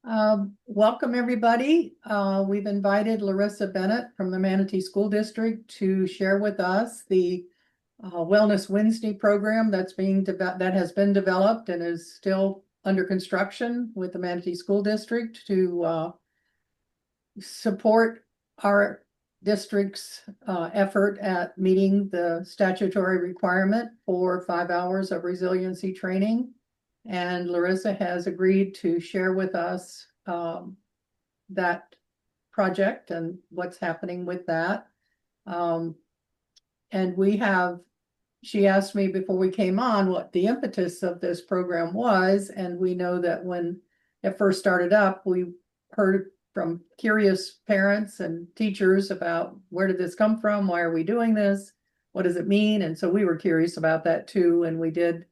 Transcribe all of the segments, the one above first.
Welcome, everybody. We've invited Larissa Bennett from the Manatee School District to share with us the Wellness Wednesday program that has been developed and is still under construction with the Manatee School District to support our district's effort at meeting the statutory requirement for 5 hours of resiliency training. And Larissa has agreed to share with us that project and what's happening with that. And she asked me before we came on what the impetus of this program was. And we know that when it first started up, we heard from curious parents and teachers about where did this come from? Why are we doing this? What does it mean? And so we were curious about that too. And we did,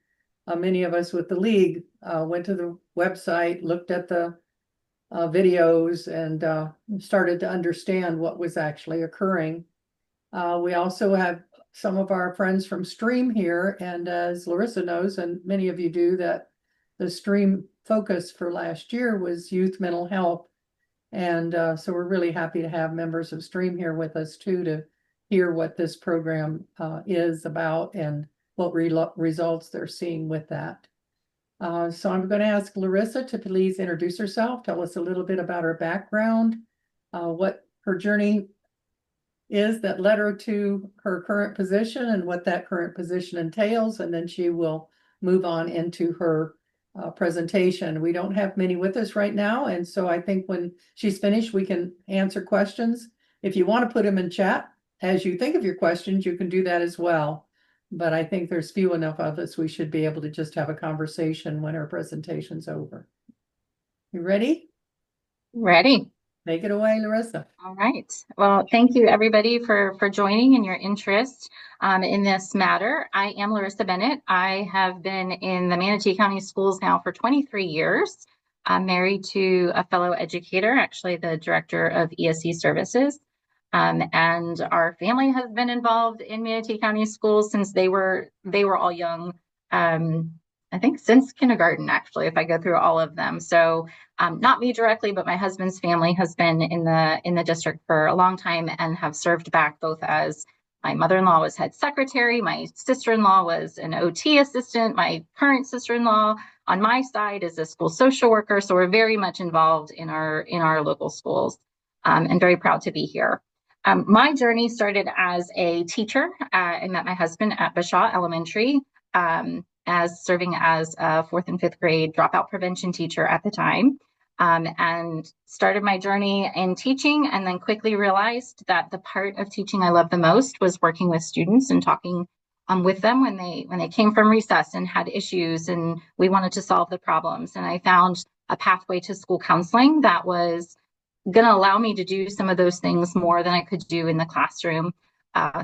many of us with the league went to the website, looked at the videos, and started to understand what was actually occurring. We also have some of our friends from Stream here, and as Larissa knows, and many of you do, that the Stream focus for last year was youth mental health. And so we're really happy to have members of Stream here with us too, to hear what this program is about and what results they're seeing with that. So I'm going to ask Larissa to please introduce herself, tell us a little bit about her background, what her journey is that led her to her current position and what that current position entails, and then she will move on into her presentation. We don't have many with us right now, and so I think when she's finished, we can answer questions. If you want to put them in chat as you think of your questions, you can do that as well. But I think there's few enough of us, we should be able to just have a conversation when our presentation's over. You ready? Ready. Take it away, Larissa. All right. Well, thank you everybody for joining and your interest in this matter. I am Larissa Bennett. I have been in the Manatee County Schools now for 23 years. I'm married to a fellow educator, actually the director of ESE services. And our family has been involved in Manatee County Schools since they were all young. I think since kindergarten, actually, if I go through all of them. So not me directly, but my husband's family has been in the district for a long time and have served back, both as my mother-in-law was head secretary, my sister-in-law was an OT assistant, my current sister-in-law on my side is a school social worker. So we're very much involved in our local schools, and very proud to be here. My journey started as a teacher. I met my husband at Bashaw Elementary, as serving as a 4th and 5th grade dropout prevention teacher at the time, and started my journey in teaching, and then quickly realized that the part of teaching I loved the most was working with students and talking with them when they came from recess and had issues and we wanted to solve the problems. And I found a pathway to school counseling that was going to allow me to do some of those things more than I could do in the classroom.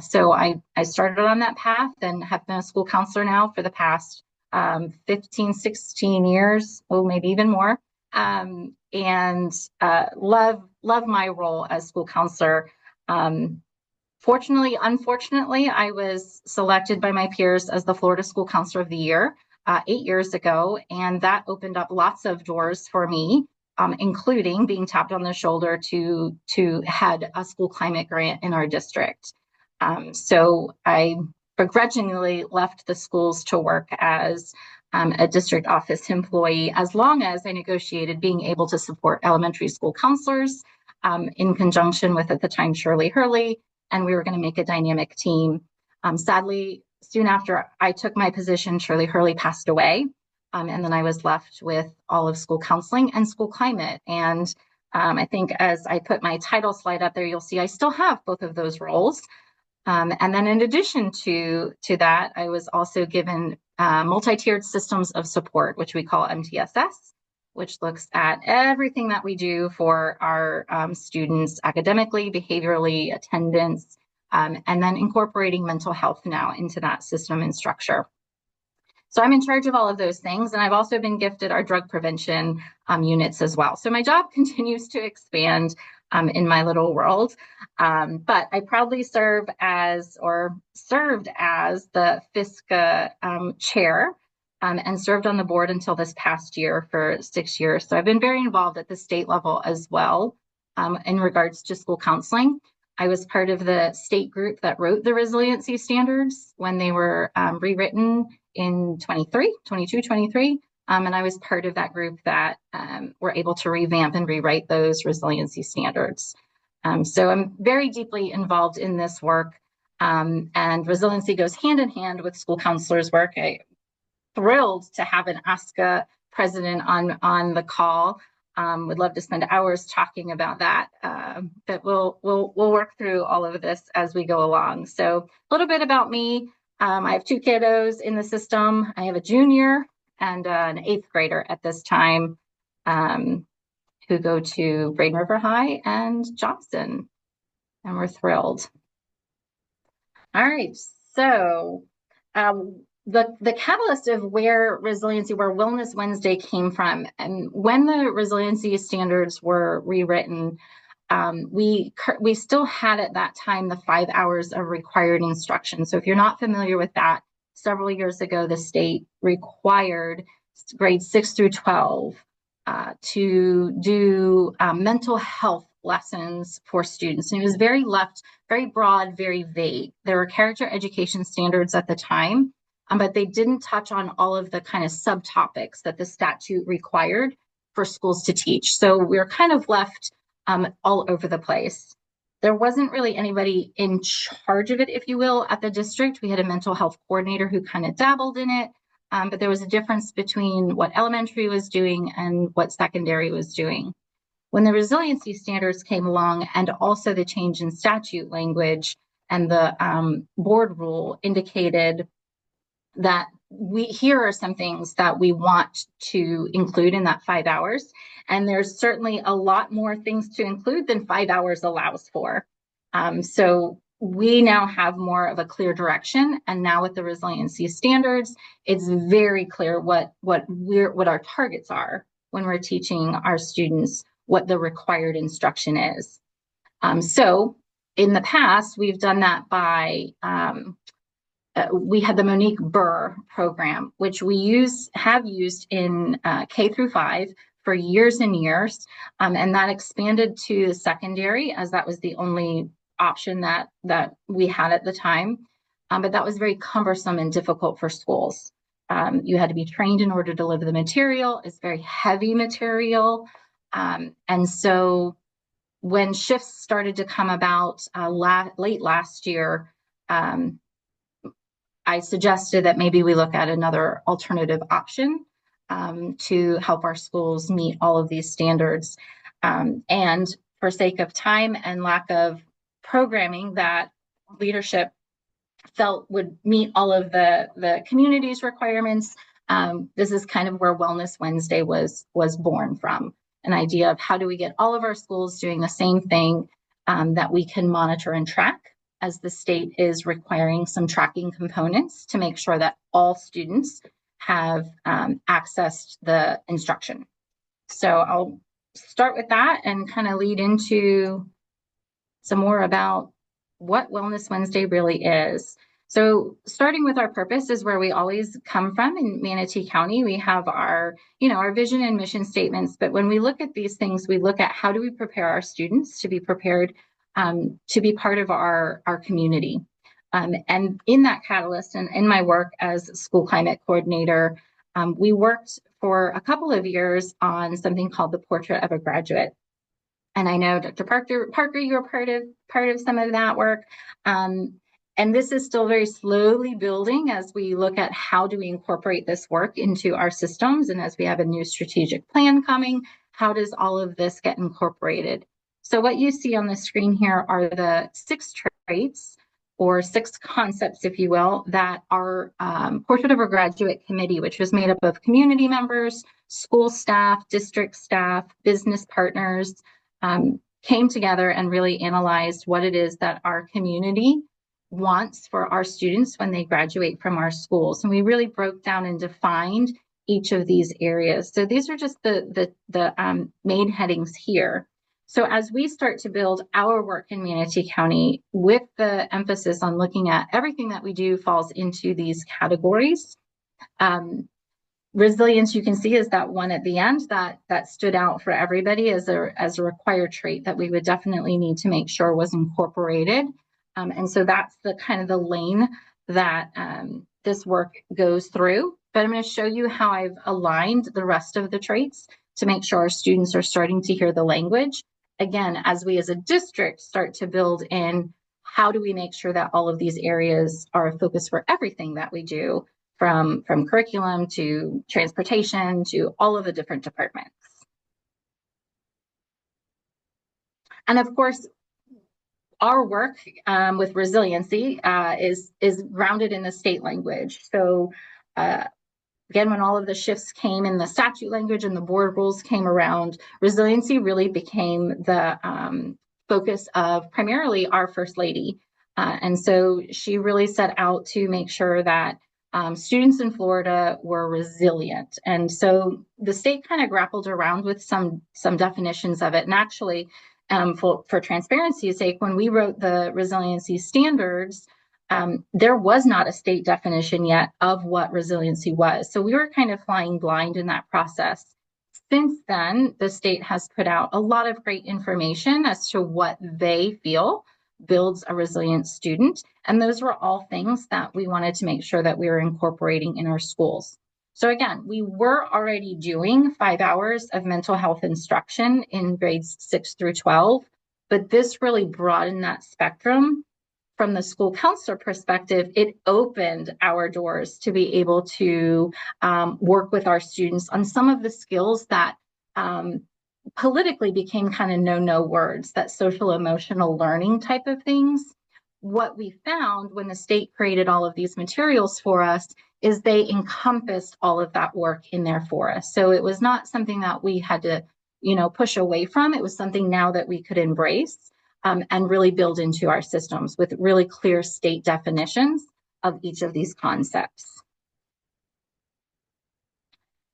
So I started on that path and have been a school counselor now for the past 15, 16 years, maybe even more, and love my role as school counselor. Fortunately, unfortunately, I was selected by my peers as the Florida School Counselor of the Year 8 years ago, and that opened up lots of doors for me, including being tapped on the shoulder to head a school climate grant in our district. So I begrudgingly left the schools to work as a district office employee, as long as I negotiated being able to support elementary school counselors in conjunction with, at the time, Shirley Hurley, and we were going to make a dynamic team. Sadly, soon after I took my position, Shirley Hurley passed away, and then I was left with all of school counseling and school climate. And I think as I put my title slide up there, you'll see I still have both of those roles. And then in addition to that, I was also given multi-tiered systems of support, which we call MTSS, which looks at everything that we do for our students academically, behaviorally, attendance, and then incorporating mental health now into that system and structure. So I'm in charge of all of those things. And I've also been gifted our drug prevention units as well. So my job continues to expand in my little world. But I proudly served as the FISCA chair and served on the board until this past year for 6 years. So I've been very involved at the state level as well in regards to school counseling. I was part of the state group that wrote the resiliency standards when they were rewritten in 23. And I was part of that group that were able to revamp and rewrite those resiliency standards. So I'm very deeply involved in this work, and resiliency goes hand in hand with school counselors' work. I'm thrilled to have an ASCA president on the call. Would love to spend hours talking about that, but we'll work through all of this as we go along. So a little bit about me. I have 2 kiddos in the system. I have a junior and an 8th grader at this time, who go to Braden River High and Johnson, and we're thrilled. All right, so the catalyst of where Wellness Wednesday came from, and when the resiliency standards were rewritten, we still had at that time the 5 hours of required instruction. So if you're not familiar with that, several years ago, the state required grades 6 through 12 to do mental health lessons for students. And it was very broad, very vague. There were character education standards at the time, but they didn't touch on all of the kind of subtopics that the statute required for schools to teach. So we were kind of left all over the place. There wasn't really anybody in charge of it, if you will, at the district. We had a mental health coordinator who kind of dabbled in it, but there was a difference between what elementary was doing and what secondary was doing. When the resiliency standards came along, and also the change in statute language and the board rule indicated that here are some things that we want to include in that 5 hours. And there's certainly a lot more things to include than 5 hours allows for. So we now have more of a clear direction. And now with the resiliency standards, it's very clear what our targets are when we're teaching our students what the required instruction is. So in the past, we've done that by we had the Monique Burr program, which we have used in K through 5 for years and years, and that expanded to the secondary, as that was the only option that we had at the time. But that was very cumbersome and difficult for schools. You had to be trained in order to deliver the material. It's very heavy material, and so when shifts started to come about late last year, I suggested that maybe we look at another alternative option to help our schools meet all of these standards. And for sake of time and lack of programming that leadership felt would meet all of the community's requirements, this is kind of where Wellness Wednesday was born from. An idea of how do we get all of our schools doing the same thing that we can monitor and track, as the state is requiring some tracking components to make sure that all students have accessed the instruction. So I'll start with that and kind of lead into some more about what Wellness Wednesday really is. So starting with our purpose is where we always come from in Manatee County. We have our vision and mission statements, but when we look at these things, we look at how do we prepare our students to be prepared to be part of our community. And in that catalyst and in my work as school climate coordinator, we worked for a couple of years on something called the Portrait of a Graduate. And I know Dr. Parker, you were part of some of that work. And this is still very slowly building as we look at how do we incorporate this work into our systems. And as we have a new strategic plan coming, how does all of this get incorporated? So what you see on the screen here are the 6 traits or 6 concepts, if you will, that our Portrait of a Graduate Committee, which was made up of community members, school staff, district staff, business partners, came together and really analyzed what it is that our community wants for our students when they graduate from our schools. And we really broke down and defined each of these areas. So these are just the main headings here. So as we start to build our work in Manatee County with the emphasis on looking at everything that we do falls into these categories, Resilience, you can see, is that one at the end that stood out for everybody as a required trait that we would definitely need to make sure was incorporated. And so that's the kind of the lane that this work goes through. But I'm going to show you how I've aligned the rest of the traits to make sure our students are starting to hear the language. Again, as we as a district start to build in, how do we make sure that all of these areas are a focus for everything that we do, from curriculum to transportation to all of the different departments. And of course, our work with resiliency is grounded in the state language. So again, when all of the shifts came in the statute language and the board rules came around, resiliency really became the focus of primarily our First Lady. And so she really set out to make sure that students in Florida were resilient. And so the state kind of grappled around with some definitions of it. And actually, for transparency's sake, when we wrote the resiliency standards, there was not a state definition yet of what resiliency was. So we were kind of flying blind in that process. Since then, the state has put out a lot of great information as to what they feel builds a resilient student. And those were all things that we wanted to make sure that we were incorporating in our schools. So again, we were already doing 5 hours of mental health instruction in grades 6 through 12, but this really broadened that spectrum. From the school counselor perspective, it opened our doors to be able to work with our students on some of the skills that politically became kind of no words, that social emotional learning type of things. What we found when the state created all of these materials for us is they encompassed all of that work in there for us. So it was not something that we had to, push away from. It was something now that we could embrace and really build into our systems with really clear state definitions of each of these concepts.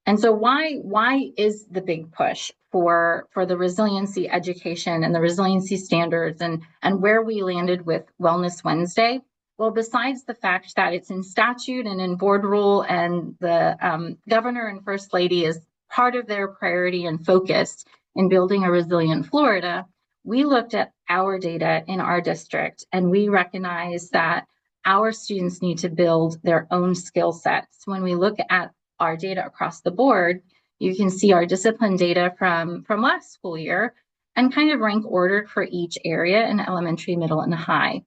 And so why is the big push for the resiliency education and the resiliency standards and where we landed with Wellness Wednesday? Well, besides the fact that it's in statute and in board rule, and the governor and First Lady is part of their priority and focus in building a resilient Florida, we looked at our data in our district and we recognize that our students need to build their own skill sets. When we look at our data across the board, you can see our discipline data from last school year and kind of rank ordered for each area in elementary, middle, and high.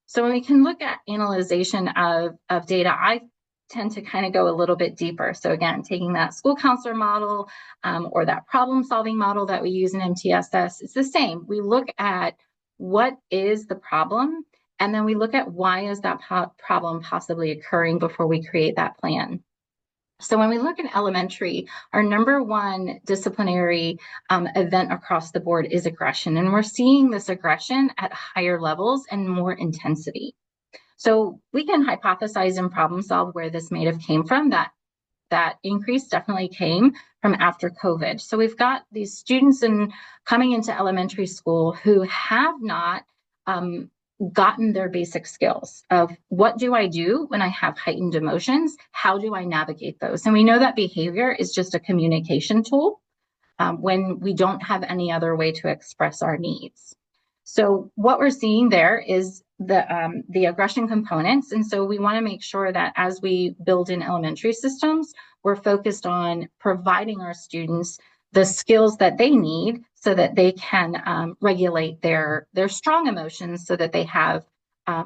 So when we can look at analyzation of data, I tend to kind of go a little bit deeper. So again, taking that school counselor model or that problem solving model that we use in MTSS, it's the same. We look at what is the problem, and then we look at why is that problem possibly occurring before we create that plan. So when we look at elementary, our number one disciplinary event across the board is aggression. And we're seeing this aggression at higher levels and more intensity. So we can hypothesize and problem solve where this may have came from. That increase definitely came from after COVID. So we've got these students coming into elementary school who have not gotten their basic skills of what do I do when I have heightened emotions? How do I navigate those? And we know that behavior is just a communication tool when we don't have any other way to express our needs. So what we're seeing there is the aggression components. And so we want to make sure that as we build in elementary systems, we're focused on providing our students the skills that they need so that they can regulate their strong emotions so that they have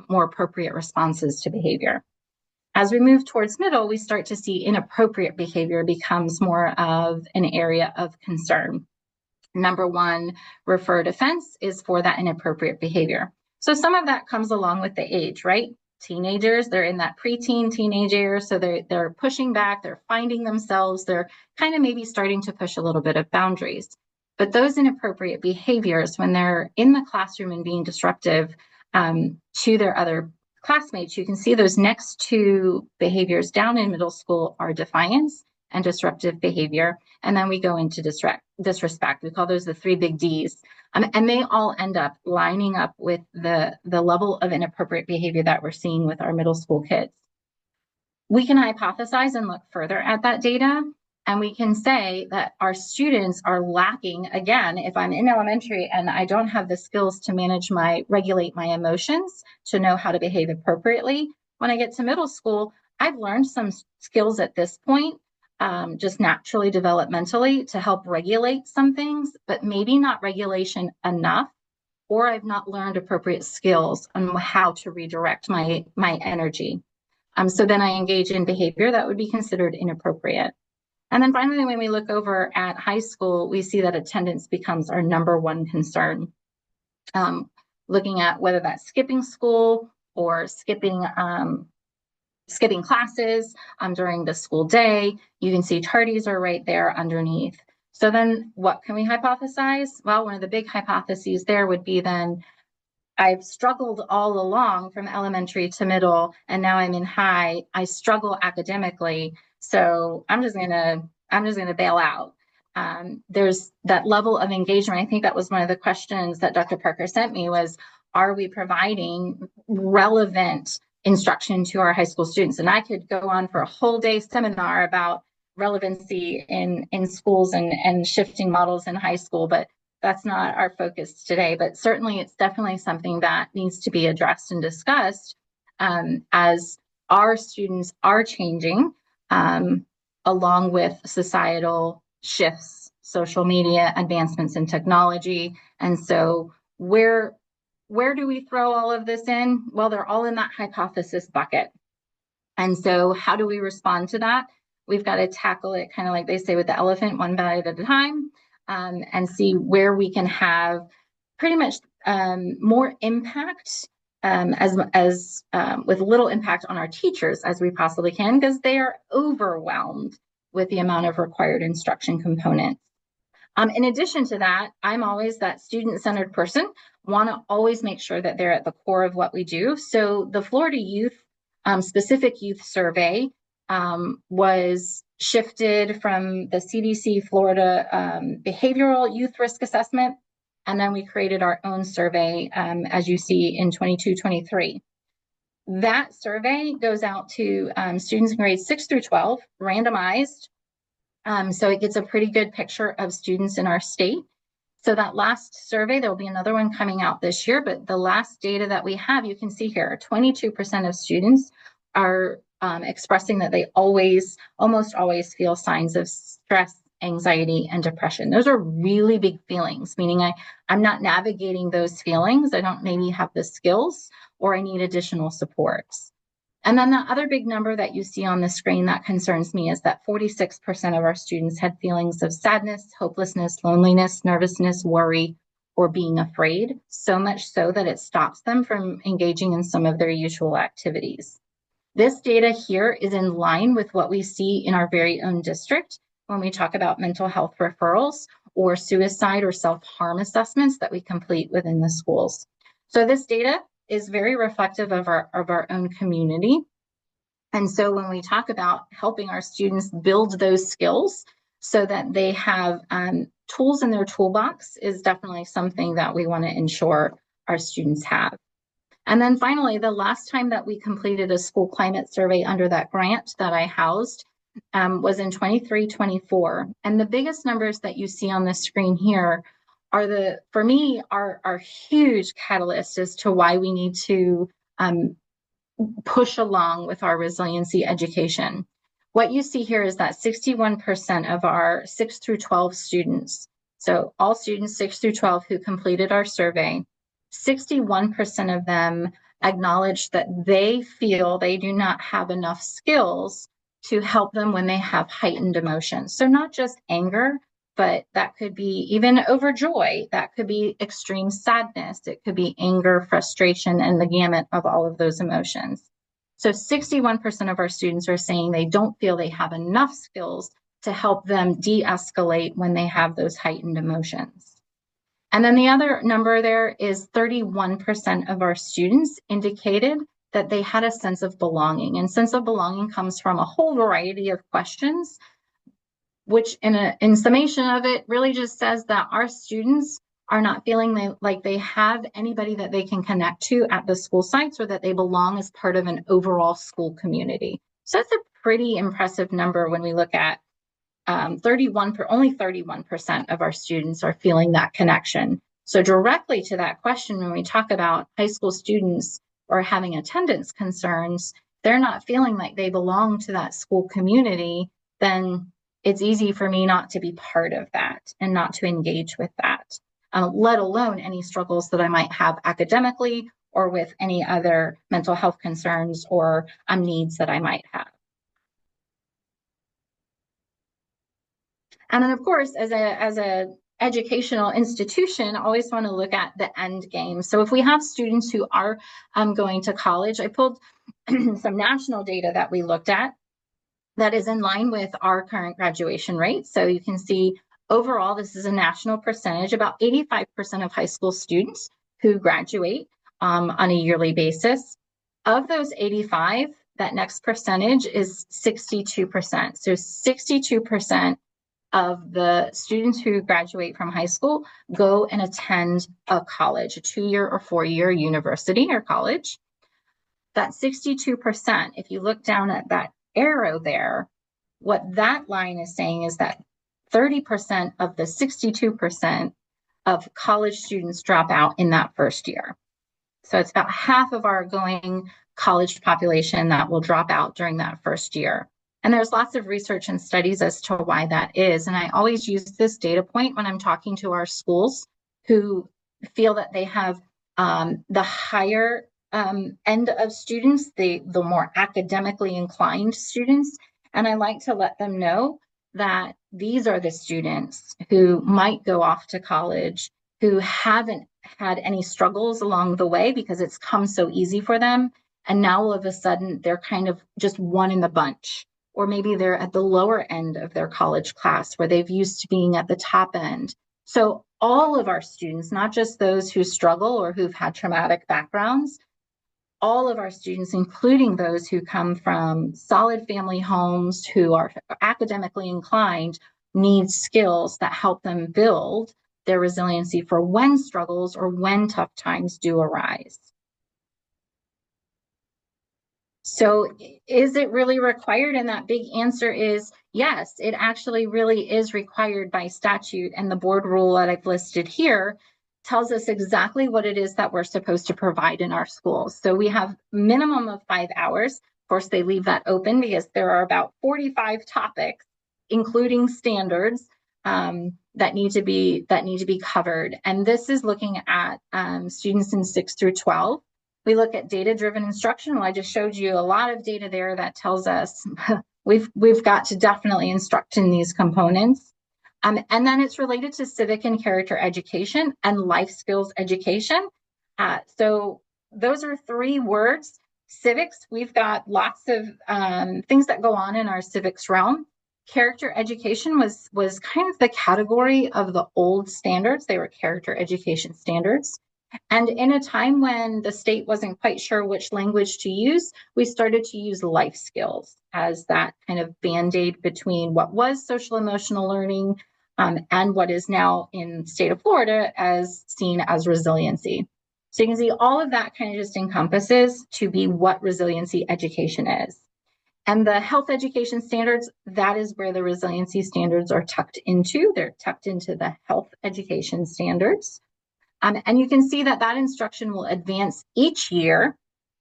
more appropriate responses to behavior. As we move towards middle, we start to see inappropriate behavior becomes more of an area of concern. Number one referred offense is for that inappropriate behavior. So some of that comes along with the age, right? Teenagers, they're in that preteen teenage year, so they're pushing back, they're finding themselves, they're kind of maybe starting to push a little bit of boundaries. But those inappropriate behaviors, when they're in the classroom and being disruptive to their other classmates, you can see those next two behaviors down in middle school are defiance and disruptive behavior. And then we go into disrespect. We call those the 3 big Ds. And they all end up lining up with the level of inappropriate behavior that we're seeing with our middle school kids. We can hypothesize and look further at that data, and we can say that our students are lacking. Again, if I'm in elementary and I don't have the skills to regulate my emotions, to know how to behave appropriately, when I get to middle school, I've learned some skills at this point, just naturally developmentally, to help regulate some things, but maybe not regulation enough, or I've not learned appropriate skills on how to redirect my energy. So then I engage in behavior that would be considered inappropriate. And then finally, when we look over at high school, we see that attendance becomes our number one concern. Looking at whether that's skipping school or skipping classes during the school day. You can see tardies are right there underneath. So then what can we hypothesize? Well, one of the big hypotheses there would be then, I've struggled all along from elementary to middle, and now I'm in high. I struggle academically, so I'm just gonna bail out. There's that level of engagement. I think that was one of the questions that Dr. Parker sent me was, are we providing relevant instruction to our high school students? And I could go on for a whole day seminar about relevancy in schools and shifting models in high school, but that's not our focus today. But certainly it's definitely something that needs to be addressed and discussed as our students are changing along with societal shifts, social media, advancements in technology. And so where do we throw all of this in? Well, they're all in that hypothesis bucket. And so how do we respond to that? We've got to tackle it kind of like they say with the elephant, one bite at a time, and see where we can have pretty much more impact with little impact on our teachers as we possibly can, because they are overwhelmed with the amount of required instruction components. In addition to that, I'm always that student-centered person, want to always make sure that they're at the core of what we do. So the Florida Youth Specific Youth Survey was shifted from the CDC Florida Behavioral Youth Risk Assessment, and then we created our own survey, as you see in 22-23. That survey goes out to students in grades 6 through 12, randomized, so it gets a pretty good picture of students in our state. So that last survey, there'll be another one coming out this year, but the last data that we have, you can see here, 22% of students are expressing that they almost always feel signs of stress, anxiety, and depression. Those are really big feelings, meaning I'm not navigating those feelings. I don't maybe have the skills, or I need additional supports. And then the other big number that you see on the screen that concerns me is that 46% of our students had feelings of sadness, hopelessness, loneliness, nervousness, worry, or being afraid, so much so that it stops them from engaging in some of their usual activities. This data here is in line with what we see in our very own district when we talk about mental health referrals or suicide or self-harm assessments that we complete within the schools. So this data is very reflective of our own community. And so when we talk about helping our students build those skills so that they have tools in their toolbox is definitely something that we want to ensure our students have. And then finally, the last time that we completed a school climate survey under that grant that I housed was in 23-24. And the biggest numbers that you see on the screen here are for me, are huge catalysts as to why we need to push along with our resiliency education. What you see here is that 61% of our 6 through 12 students, so all students 6 through 12 who completed our survey, 61% of them acknowledge that they feel they do not have enough skills to help them when they have heightened emotions. So not just anger, but that could be even overjoy, that could be extreme sadness, it could be anger, frustration, and the gamut of all of those emotions. So 61% of our students are saying they don't feel they have enough skills to help them de-escalate when they have those heightened emotions. And then the other number there is 31% of our students indicated that they had a sense of belonging. And sense of belonging comes from a whole variety of questions, which in summation of it really just says that our students are not feeling like they have anybody that they can connect to at the school sites, or that they belong as part of an overall school community. So that's a pretty impressive number when we look at only 31% of our students are feeling that connection. So directly to that question, when we talk about high school students or having attendance concerns, they're not feeling like they belong to that school community, then it's easy for me not to be part of that and not to engage with that, let alone any struggles that I might have academically or with any other mental health concerns or needs that I might have. And then, of course, as a educational institution, always want to look at the end game. So if we have students who are going to college, I pulled some national data that we looked at that is in line with our current graduation rate. So you can see overall, this is a national percentage, about 85% of high school students who graduate on a yearly basis. Of those 85, that next percentage is 62%. So 62% of the students who graduate from high school go and attend a college, a 2-year or 4-year university or college. That 62%, if you look down at that arrow there, what that line is saying is that 30% of the 62% of college students drop out in that first year. So it's about half of our going college population that will drop out during that first year. And there's lots of research and studies as to why that is. And I always use this data point when I'm talking to our schools who feel that they have the higher end of students, the more academically inclined students. And I like to let them know that these are the students who might go off to college, who haven't had any struggles along the way because it's come so easy for them. And now all of a sudden they're kind of just one in the bunch. Or maybe they're at the lower end of their college class where they've used to being at the top end. So all of our students, not just those who struggle or who've had traumatic backgrounds, all of our students, including those who come from solid family homes, who are academically inclined, need skills that help them build their resiliency for when struggles or when tough times do arise. So is it really required? And that big answer is yes, it actually really is required by statute. And the board rule that I've listed here tells us exactly what it is that we're supposed to provide in our schools. So we have minimum of 5 hours. Of course, they leave that open because there are about 45 topics, including standards, that need to be covered. And this is looking at students in 6 through 12. We look at data-driven instruction. Well, I just showed you a lot of data there that tells us we've got to definitely instruct in these components. And then it's related to civic and character education and life skills education. So those are 3 words. Civics, we've got lots of things that go on in our civics realm. Character education was kind of the category of the old standards. They were character education standards. And in a time when the state wasn't quite sure which language to use, we started to use life skills as that kind of band-aid between what was social emotional learning and what is now in the state of Florida as seen as resiliency. So you can see all of that kind of just encompasses to be what resiliency education is. And the health education standards, that is where the resiliency standards are tucked into. They're tucked into the health education standards. And you can see that that instruction will advance each year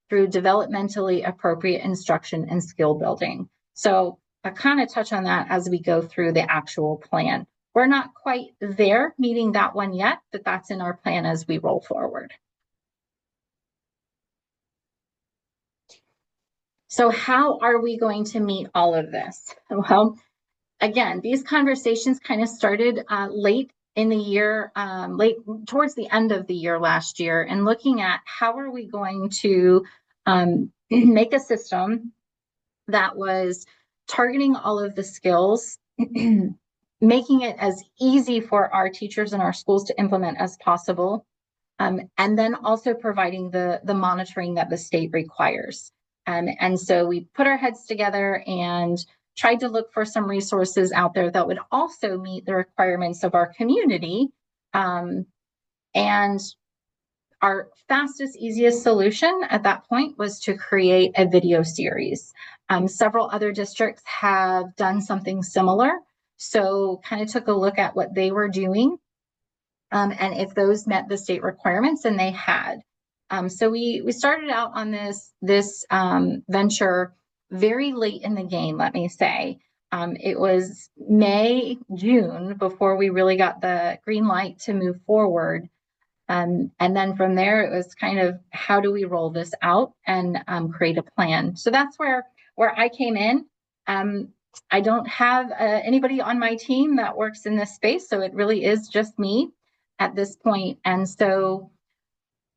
through developmentally appropriate instruction and skill building. So I kind of touch on that as we go through the actual plan. We're not quite there meeting that one yet, but that's in our plan as we roll forward. So how are we going to meet all of this? Well, again, these conversations kind of started late in the year, late towards the end of the year last year, and looking at how are we going to make a system that was targeting all of the skills, making it as easy for our teachers and our schools to implement as possible, and then also providing the monitoring that the state requires. And so we put our heads together and tried to look for some resources out there that would also meet the requirements of our community. And Our fastest, easiest solution at that point was to create a video series. Several other districts have done something similar, so kind of took a look at what they were doing and if those met the state requirements, and they had. So we started out on this venture very late in the game, let me say. It was May, June before we really got the green light to move forward. And then from there, it was kind of how do we roll this out and create a plan. So that's where I came in. I don't have anybody on my team that works in this space, so it really is just me at this point. And so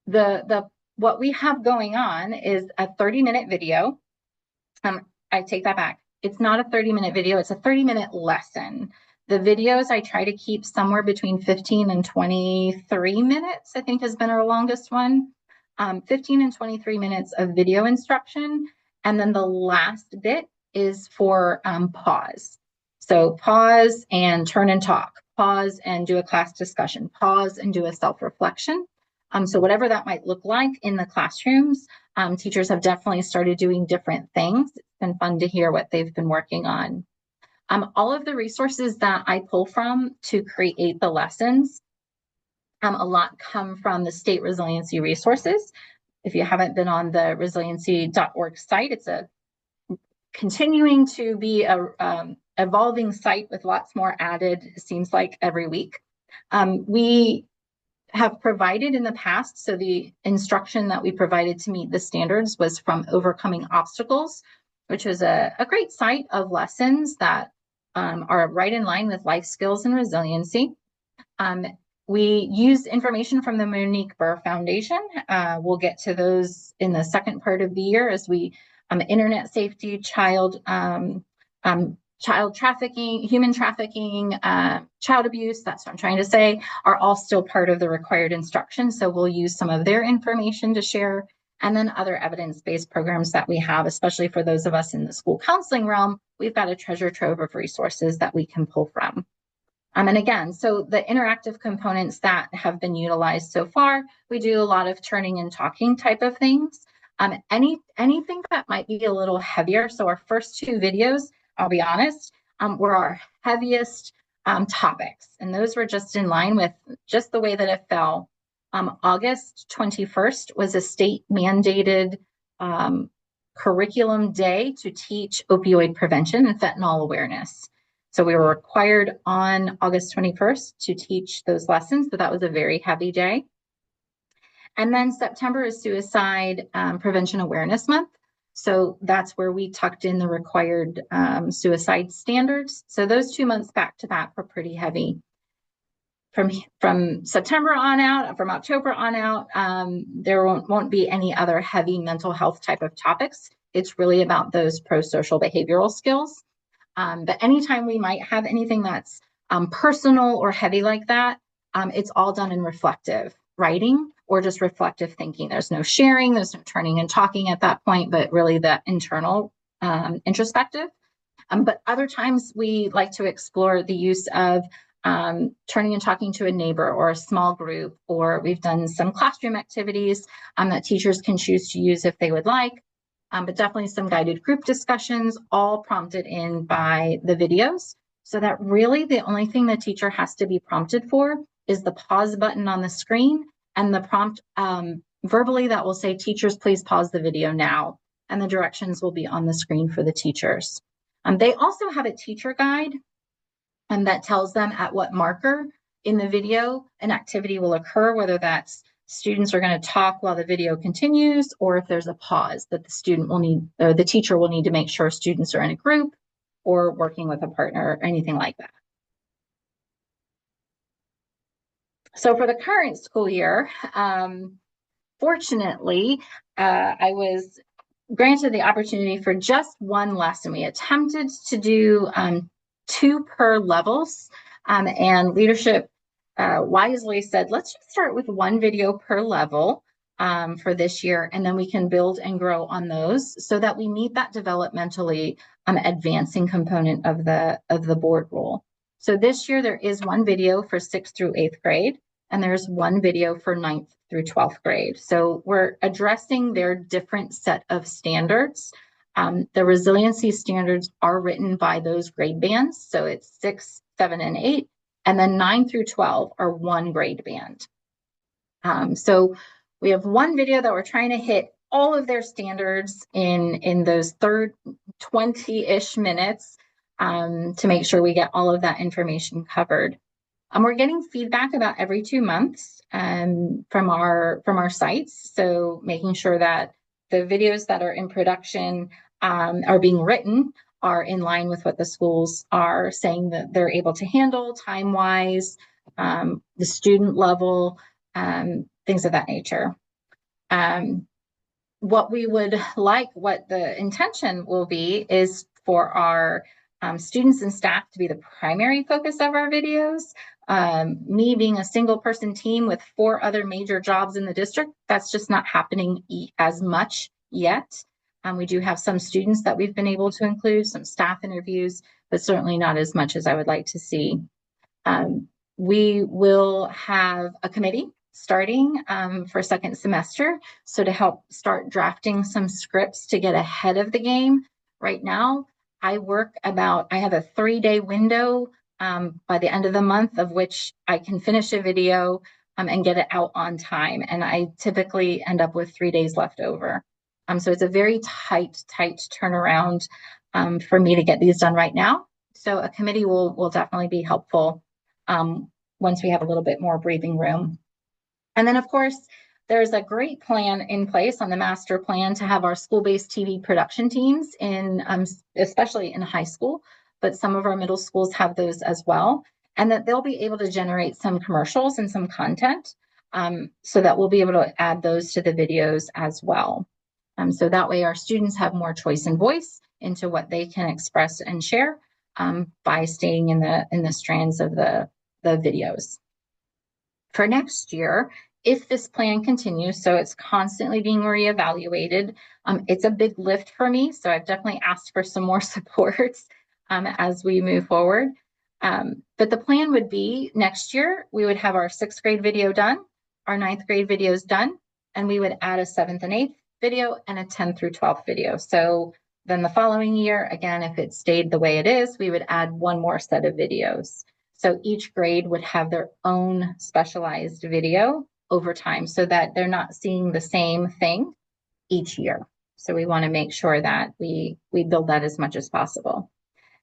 what we have going on is a 30-minute video. I take that back. It's not a 30-minute video, it's a 30-minute lesson. The videos I try to keep somewhere between 15 and 23 minutes, I think has been our longest one. 15 and 23 minutes of video instruction. And then the last bit is for pause. So pause and turn and talk, pause and do a class discussion, pause and do a self-reflection. So whatever that might look like in the classrooms, teachers have definitely started doing different things. It's been fun to hear what they've been working on. All of the resources that I pull from to create the lessons, a lot come from the state resiliency resources. If you haven't been on the resiliency.org site, it's a continuing to be a evolving site with lots more added, it seems like, every week. We have provided in the past, so the instruction that we provided to meet the standards was from Overcoming Obstacles, which was a great site of lessons that are right in line with life skills and resiliency. We use information from the Monique Burr Foundation. We'll get to those in the second part of the year as we internet safety, child trafficking, human trafficking, child abuse, that's what I'm trying to say, are all still part of the required instruction. So we'll use some of their information to share, and then other evidence-based programs that we have, especially for those of us in the school counseling realm. We've got a treasure trove of resources that we can pull from. And again, so the interactive components that have been utilized so far, we do a lot of turning and talking type of things. Anything that might be a little heavier. So our first two videos, I'll be honest, were our heaviest topics. And those were just in line with just the way that it fell. August 21st was a state mandated curriculum day to teach opioid prevention and fentanyl awareness. So we were required on August 21st to teach those lessons, but that was a very heavy day. And then September is Suicide Prevention Awareness Month. So that's where we tucked in the required suicide standards. So those 2 months back to back were pretty heavy. From September on out, from October on out, there won't be any other heavy mental health type of topics. It's really about those pro-social behavioral skills. But anytime we might have anything that's personal or heavy like that, it's all done in reflective writing or just reflective thinking. There's no sharing, there's no turning and talking at that point, but really that internal introspective. But other times we like to explore the use of turning and talking to a neighbor or a small group, or we've done some classroom activities that teachers can choose to use if they would like. But definitely some guided group discussions, all prompted in by the videos, so that really the only thing the teacher has to be prompted for is the pause button on the screen and the prompt verbally that will say, teachers, please pause the video now. And the directions will be on the screen for the teachers. They also have a teacher guide that tells them at what marker in the video an activity will occur, whether that's students are going to talk while the video continues, or if there's a pause that the student will need, or the teacher will need to make sure students are in a group or working with a partner or anything like that. So for the current school year, fortunately, I was granted the opportunity for just one lesson. We attempted to do 2 per levels, and leadership wisely said, let's just start with 1 video per level for this year, and then we can build and grow on those so that we meet that developmentally advancing component of the board role. So this year there is 1 video for 6th through 8th grade, and there's one video for 9th through 12th grade. So we're addressing their different set of standards. The resiliency standards are written by those grade bands. So it's 6, 7, and 8, and then 9 through 12 are one grade band. So we have one video that we're trying to hit all of their standards in those 20-ish minutes to make sure we get all of that information covered. We're getting feedback about every 2 months from our sites. So making sure that the videos that are in production are being written are in line with what the schools are saying that they're able to handle time-wise, the student level, things of that nature. What we would like, what the intention will be, is for our students and staff to be the primary focus of our videos. Me being a single person team with 4 other major jobs in the district, that's just not happening as much yet. We do have some students that we've been able to include, some staff interviews, but certainly not as much as I would like to see. We will have a committee starting for second semester, so to help start drafting some scripts to get ahead of the game. Right now, I have a 3-day window by the end of the month of which I can finish a video and get it out on time. And I typically end up with 3 days left over. So it's a very tight turnaround for me to get these done right now. So a committee will definitely be helpful once we have a little bit more breathing room. And then, of course, there's a great plan in place on the master plan to have our school-based TV production teams in, especially in high school, but some of our middle schools have those as well, and that they'll be able to generate some commercials and some content so that we'll be able to add those to the videos as well. So that way our students have more choice and voice into what they can express and share by staying in the strands of the videos. For next year, if this plan continues, so it's constantly being reevaluated, it's a big lift for me, so I've definitely asked for some more support as we move forward. But the plan would be next year, we would have our 6th grade video done, our 9th grade videos done, and we would add a 7th and 8th video and a 10th through 12th video. So then the following year, again, if it stayed the way it is, we would add one more set of videos. So each grade would have their own specialized video over time so that they're not seeing the same thing each year. So we want to make sure that we build that as much as possible.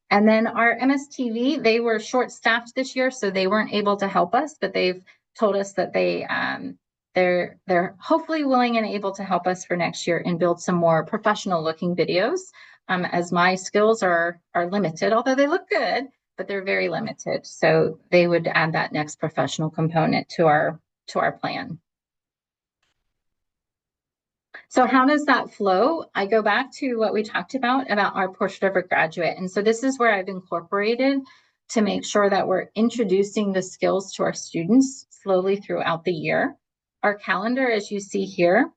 And then our MSTV, they were short-staffed this year, so they weren't able to help us, but they've told us that they're hopefully willing and able to help us for next year and build some more professional-looking videos, as my skills are limited, although they look good, but they're very limited. So they would add that next professional component to our plan. So how does that flow? I go back to what we talked about our portrait of a graduate. And so this is where I've incorporated to make sure that we're introducing the skills to our students slowly throughout the year. Our calendar, as you see here,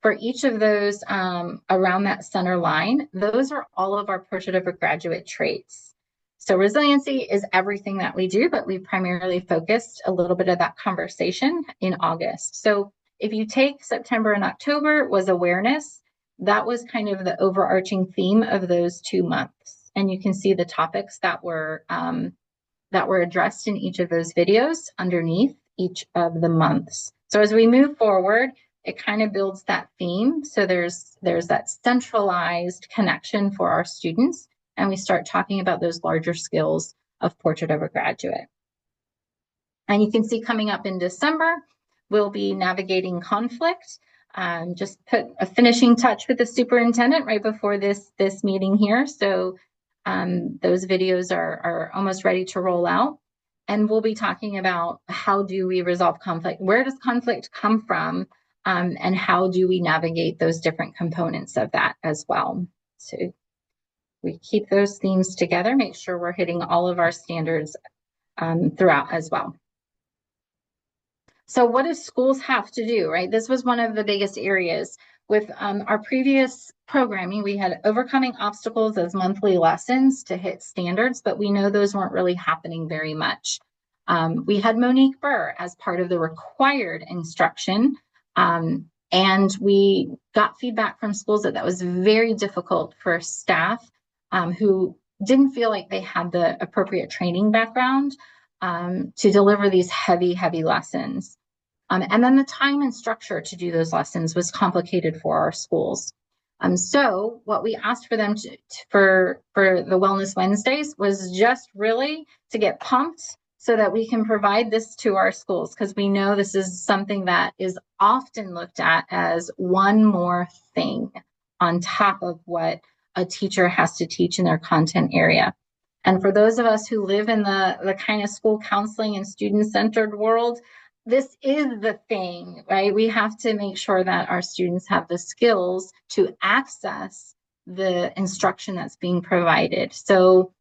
for each of those around that center line, those are all of our portrait of a graduate traits. So resiliency is everything that we do, but we primarily focused a little bit of that conversation in August. So if you take September and October was awareness, that was kind of the overarching theme of those 2 months. And you can see the topics that were addressed in each of those videos underneath each of the months. So as we move forward, it kind of builds that theme. So there's that centralized connection for our students, and we start talking about those larger skills of portrait of a graduate. And you can see coming up in December, we'll be navigating conflict. Just put a finishing touch with the superintendent right before this meeting here. So those videos are almost ready to roll out. And we'll be talking about how do we resolve conflict? Where does conflict come from? And how do we navigate those different components of that as well? So we keep those themes together, make sure we're hitting all of our standards throughout as well. So what do schools have to do, right? This was one of the biggest areas. With our previous programming, we had overcoming obstacles as monthly lessons to hit standards, but we know those weren't really happening very much. We had Monique Burr as part of the required instruction. And we got feedback from schools that was very difficult for staff who didn't feel like they had the appropriate training background to deliver these heavy lessons. And then the time and structure to do those lessons was complicated for our schools. So what we asked for them for the Wellness Wednesdays was just really to get pumped so that we can provide this to our schools, because we know this is something that is often looked at as one more thing on top of what a teacher has to teach in their content area. And for those of us who live in the kind of school counseling and student-centered world, this is the thing, right? We have to make sure that our students have the skills to access the instruction that's being provided. So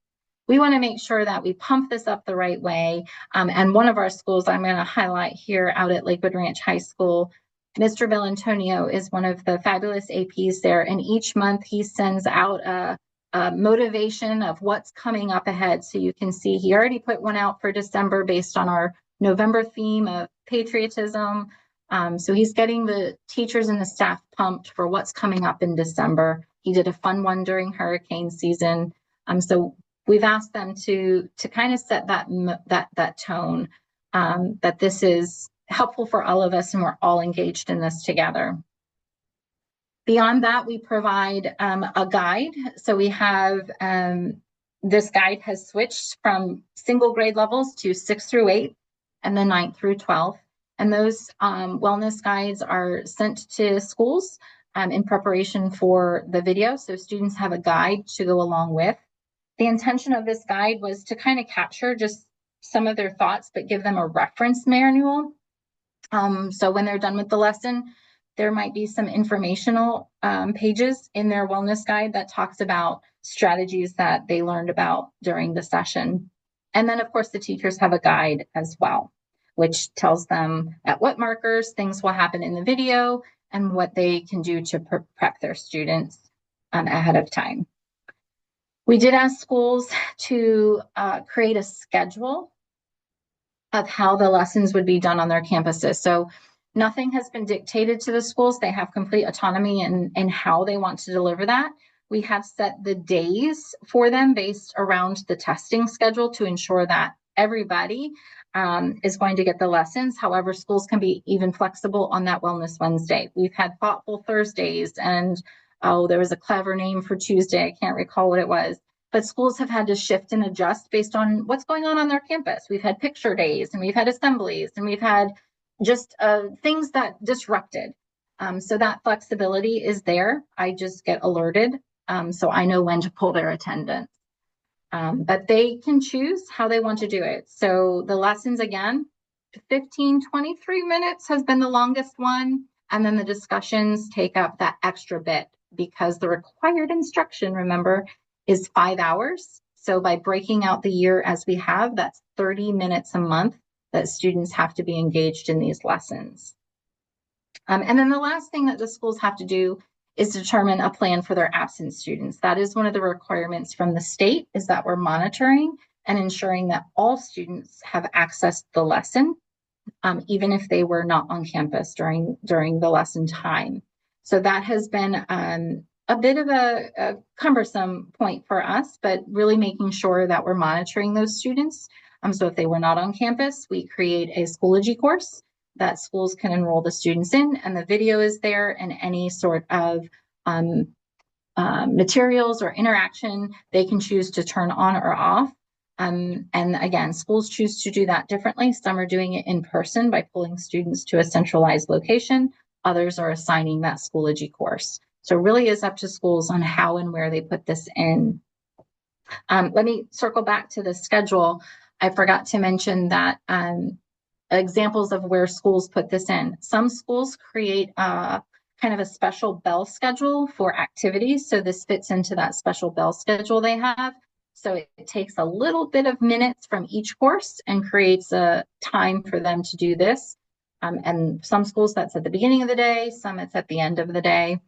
we want to make sure that we pump this up the right way. And one of our schools I'm going to highlight here out at Lakewood Ranch High School, Mr. Belantonio is one of the fabulous APs there. And each month he sends out a motivation of what's coming up ahead. So you can see he already put one out for December based on our November theme of patriotism. So he's getting the teachers and the staff pumped for what's coming up in December. He did a fun one during hurricane season. So we've asked them to kind of set that tone, that this is helpful for all of us and we're all engaged in this together. Beyond that, we provide a guide. So we have, this guide has switched from single grade levels to 6 through 8 and then 9 through 12. And those wellness guides are sent to schools in preparation for the video. So students have a guide to go along with. The intention of this guide was to kind of capture just some of their thoughts, but give them a reference manual. So when they're done with the lesson, there might be some informational pages in their wellness guide that talks about strategies that they learned about during the session. And then, of course, the teachers have a guide as well, which tells them at what markers things will happen in the video and what they can do to prep their students ahead of time. We did ask schools to create a schedule of how the lessons would be done on their campuses. So nothing has been dictated to the schools. They have complete autonomy in how they want to deliver that. We have set the days for them based around the testing schedule to ensure that everybody is going to get the lessons. However, schools can be even flexible on that Wellness Wednesday. We've had Thoughtful Thursdays, and there was a clever name for Tuesday. I can't recall what it was. But schools have had to shift and adjust based on what's going on their campus. We've had picture days, and we've had assemblies, and we've had just things that disrupted. So that flexibility is there. I just get alerted, so I know when to pull their attendance. But they can choose how they want to do it. So the lessons, again, 23 minutes has been the longest one. And then the discussions take up that extra bit because the required instruction, remember, is 5 hours. So by breaking out the year as we have, that's 30 minutes a month that students have to be engaged in these lessons. And then the last thing that the schools have to do is determine a plan for their absent students. That is one of the requirements from the state, is that we're monitoring and ensuring that all students have access to the lesson, even if they were not on campus during the lesson time. So that has been a bit of a cumbersome point for us, but really making sure that we're monitoring those students. So if they were not on campus, we create a Schoology course that schools can enroll the students in, and the video is there, and any sort of materials or interaction they can choose to turn on or off. And again, schools choose to do that differently. Some are doing it in person by pulling students to a centralized location. Others are assigning that Schoology course. So it really is up to schools on how and where they put this in. Let me circle back to the schedule. I forgot to mention that examples of where schools put this in. Some schools create kind of a special bell schedule for activities. So this fits into that special bell schedule they have. So it takes a little bit of minutes from each course and creates a time for them to do this. And some schools that's at the beginning of the day, some it's at the end of the day.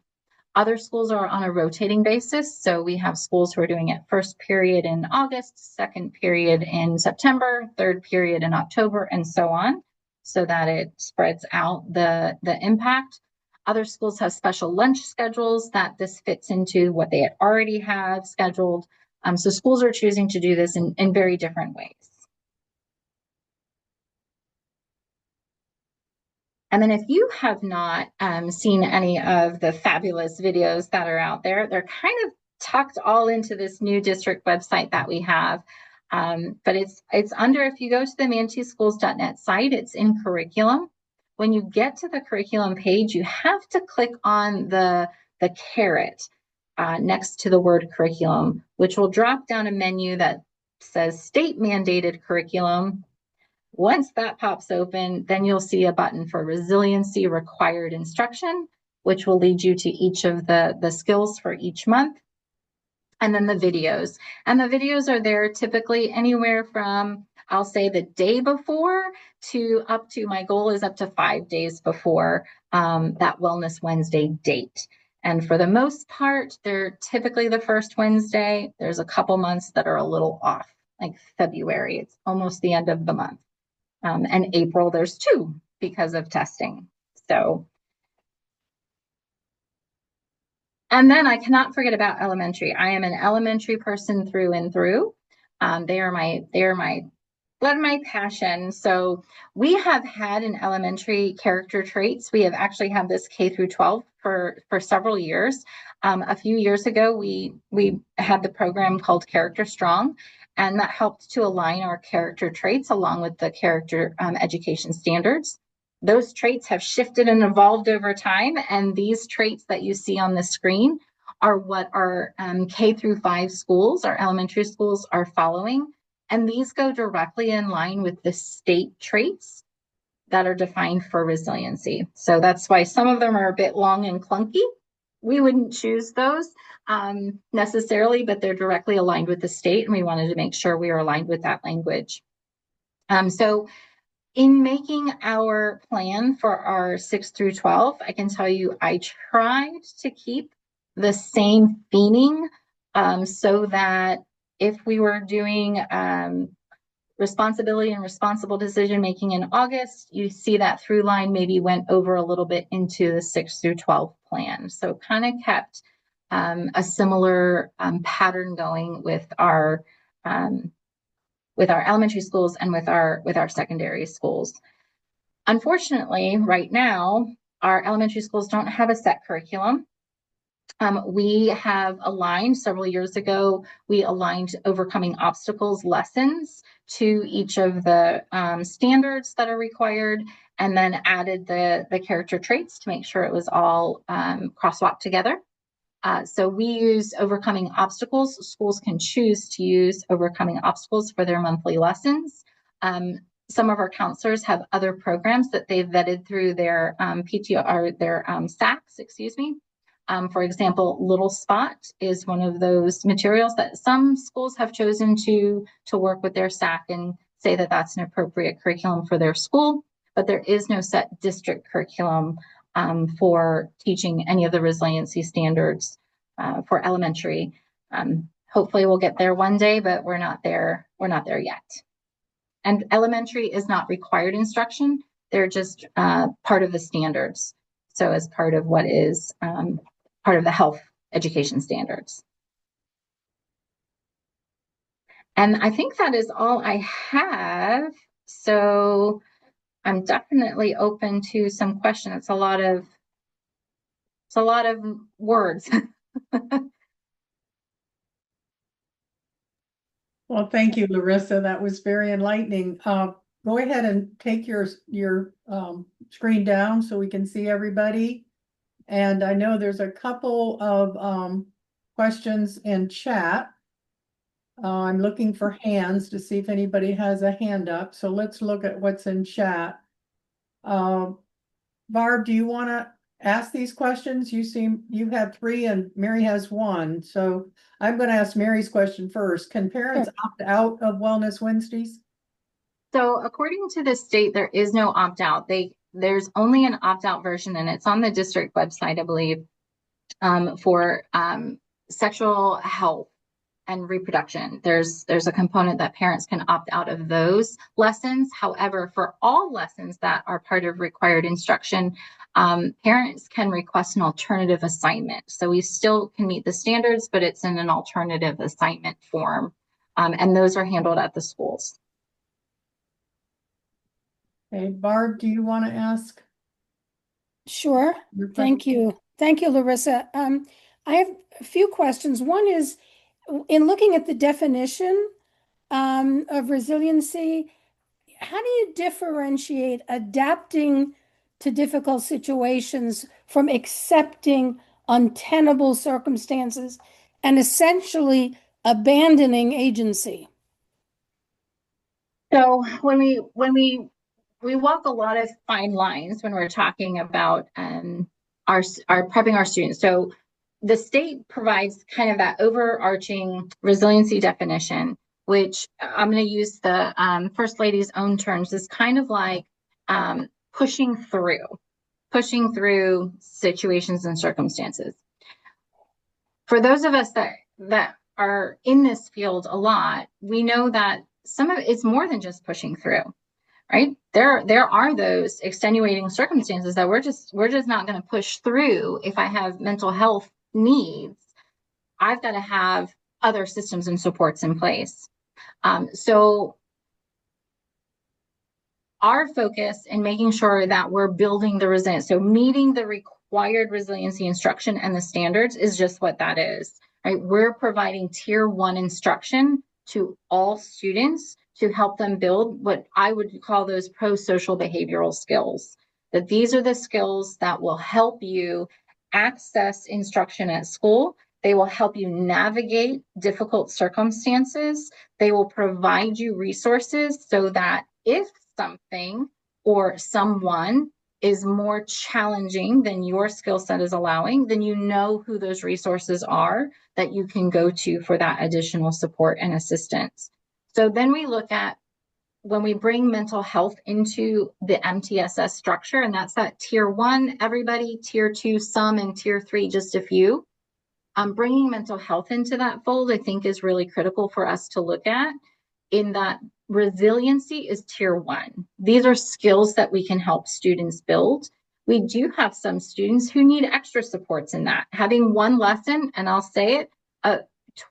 Other schools are on a rotating basis. So we have schools who are doing it first period in August, second period in September, third period in October, and so on, so that it spreads out the impact. Other schools have special lunch schedules that this fits into what they already have scheduled. So schools are choosing to do this in very different ways. And then if you have not seen any of the fabulous videos that are out there, they're kind of tucked all into this new district website that we have. But it's under, if you go to the manateeschools.net site, it's in curriculum. When you get to the curriculum page, you have to click on the caret next to the word curriculum, which will drop down a menu that says state mandated curriculum. Once that pops open, then you'll see a button for resiliency required instruction, which will lead you to each of the skills for each month. And then the videos. And the videos are there typically anywhere from, I'll say, the day before to up to, my goal is up to 5 days before that Wellness Wednesday date. And for the most part, they're typically the first Wednesday. There's a couple months that are a little off, like February. It's almost the end of the month. And April, there's 2 because of testing. So, and then I cannot forget about elementary. I am an elementary person through and through. They are my blood, my passion. So we have had in elementary character traits. We have actually had this K through 12 for several years. A few years ago, we had the program called Character Strong, and that helped to align our character traits along with the character education standards. Those traits have shifted and evolved over time, and these traits that you see on the screen are what our K through 5 schools, our elementary schools, are following. And these go directly in line with the state traits that are defined for resiliency. So that's why some of them are a bit long and clunky. We wouldn't choose those necessarily, but they're directly aligned with the state, and we wanted to make sure we are aligned with that language. So in making our plan for our 6 through 12, I can tell you I tried to keep the same theming so that if we were doing responsibility and responsible decision making in August, you see that through line maybe went over a little bit into the 6 through 12 plan. So kind of kept a similar pattern going with our elementary schools and with our secondary schools. Unfortunately, right now, our elementary schools don't have a set curriculum. We have aligned several years ago, we aligned overcoming obstacles lessons to each of the standards that are required, and then added the character traits to make sure it was all crosswalked together. So we use overcoming obstacles. Schools can choose to use overcoming obstacles for their monthly lessons. Some of our counselors have other programs that they've vetted through their PTO, their SACs, excuse me. For example, Little Spot is one of those materials that some schools have chosen to work with their SAC and say that that's an appropriate curriculum for their school, but there is no set district curriculum for teaching any of the resiliency standards for elementary. Hopefully we'll get there one day, but we're not there yet. And elementary is not required instruction. They're just part of the standards. So as part of what is part of the health education standards. And I think that is all I have. So I'm definitely open to some questions. It's a lot of words. Well, thank you, Larissa. That was very enlightening. Go ahead and take your screen down so we can see everybody. And I know there's a couple of questions in chat. I'm looking for hands to see if anybody has a hand up. So let's look at what's in chat. Barb, do you want to ask these questions? You have 3 and Mary has 1. So I'm going to ask Mary's question first. Can parents opt out of Wellness Wednesdays? So according to the state, there is no opt out. There's only an opt out version, and it's on the district website, I believe. for sexual health and reproduction. There's a component that parents can opt out of those lessons. However, for all lessons that are part of required instruction, parents can request an alternative assignment. So we still can meet the standards, but it's in an alternative assignment form. And those are handled at the schools. Hey, Barb, do you want to ask? Sure. Thank you. Thank you, Larissa. I have a few questions. One is, in looking at the definition of resiliency, how do you differentiate adapting to difficult situations from accepting untenable circumstances and essentially abandoning agency? So when we walk a lot of fine lines when we're talking about our prepping our students. So the state provides kind of that overarching resiliency definition, which I'm going to use the First Lady's own terms, is kind of like pushing through situations and circumstances. For those of us that are in this field a lot, we know that some of it's more than just pushing through, right? There are those extenuating circumstances that we're just not going to push through. If I have mental health needs, I've got to have other systems and supports in place. So our focus in making sure that we're building the resilience, so meeting the required resiliency instruction and the standards, is just what that is, right? We're providing tier 1 instruction to all students to help them build what I would call those pro-social behavioral skills. That these are the skills that will help you access instruction at school. They will help you navigate difficult circumstances. They will provide you resources so that if something or someone is more challenging than your skill set is allowing, then you know who those resources are that you can go to for that additional support and assistance. So then we look at when we bring mental health into the MTSS structure, and that's that tier 1, everybody, tier 2, some, and tier 3, just a few. Bringing mental health into that fold, I think, is really critical for us to look at, in that resiliency is tier 1. These are skills that we can help students build. We do have some students who need extra supports in that. Having one lesson, and I'll say it, a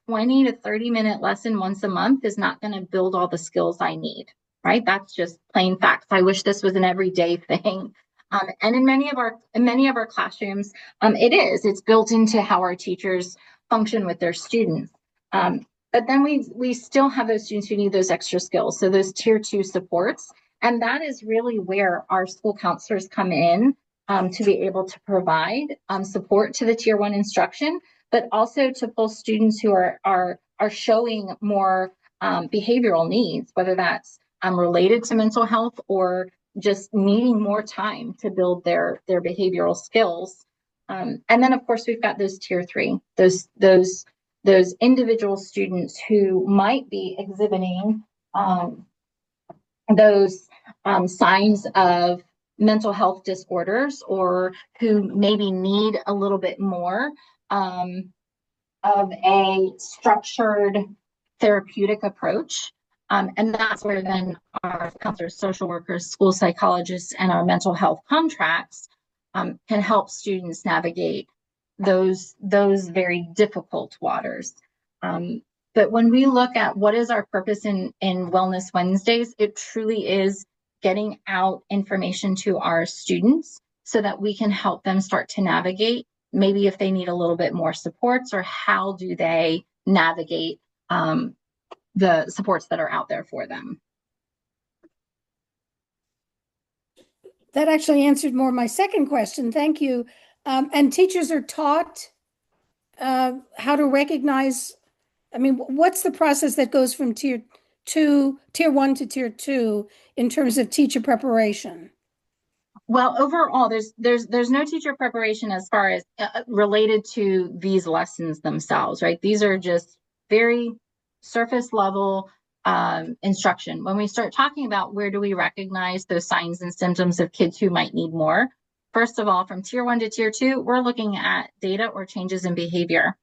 20 to 30-minute lesson once a month is not going to build all the skills I need, right? That's just plain facts. I wish this was an everyday thing. And in many of our classrooms, it's built into how our teachers function with their students. But then we still have those students who need those extra skills, so those tier 2 supports. And that is really where our school counselors come in to be able to provide support to the tier 1 instruction, but also to pull students who are showing more behavioral needs, whether that's related to mental health or just needing more time to build their behavioral skills. And then, of course, we've got those tier 3, those individual students who might be exhibiting those signs of mental health disorders, or who maybe need a little bit more of a structured therapeutic approach. And that's where then our counselors, social workers, school psychologists, and our mental health contracts can help students navigate those very difficult waters. But when we look at what is our purpose in Wellness Wednesdays, it truly is getting out information to our students so that we can help them start to navigate, maybe if they need a little bit more supports, or how do they navigate the supports that are out there for them. That actually answered more my second question. Thank you. And teachers are taught how to recognize, I mean, what's the process that goes from tier 1 to tier 2 in terms of teacher preparation? Well, overall, there's no teacher preparation as far as related to these lessons themselves, right? These are just very surface level instruction. When we start talking about where do we recognize those signs and symptoms of kids who might need more, first of all, from tier 1 to tier 2, we're looking at data or changes in behavior.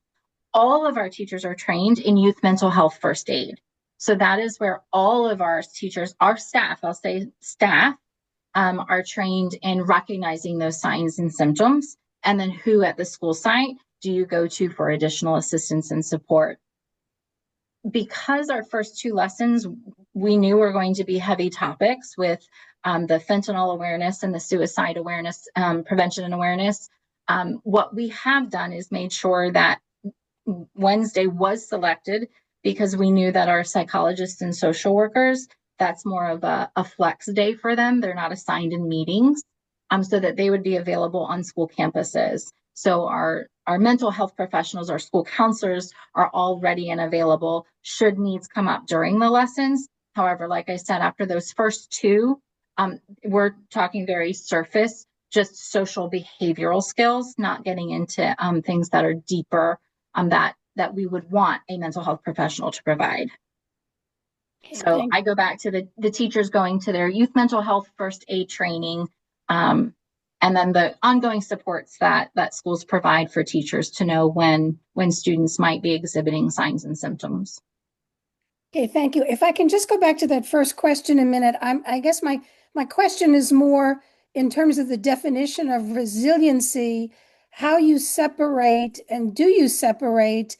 All of our teachers are trained in youth mental health first aid. So that is where all of our teachers, our staff, I'll say staff, are trained in recognizing those signs and symptoms. And then who at the school site do you go to for additional assistance and support? Because our first 2 lessons, we knew were going to be heavy topics with the fentanyl awareness and the suicide awareness, prevention and awareness. What we have done is made sure that Wednesday was selected because we knew that our psychologists and social workers, that's more of a flex day for them. They're not assigned in meetings, so that they would be available on school campuses. So our mental health professionals, our school counselors are all ready and available should needs come up during the lessons. However, like I said, after those first 2, we're talking very surface, just social behavioral skills, not getting into things that are deeper that we would want a mental health professional to provide. Okay, So I go back to the teachers going to their youth mental health first aid training, and then the ongoing supports that schools provide for teachers to know when students might be exhibiting signs and symptoms. Okay, thank you. If I can just go back to that first question a minute, I guess my question is more in terms of the definition of resiliency, how you separate and do you separate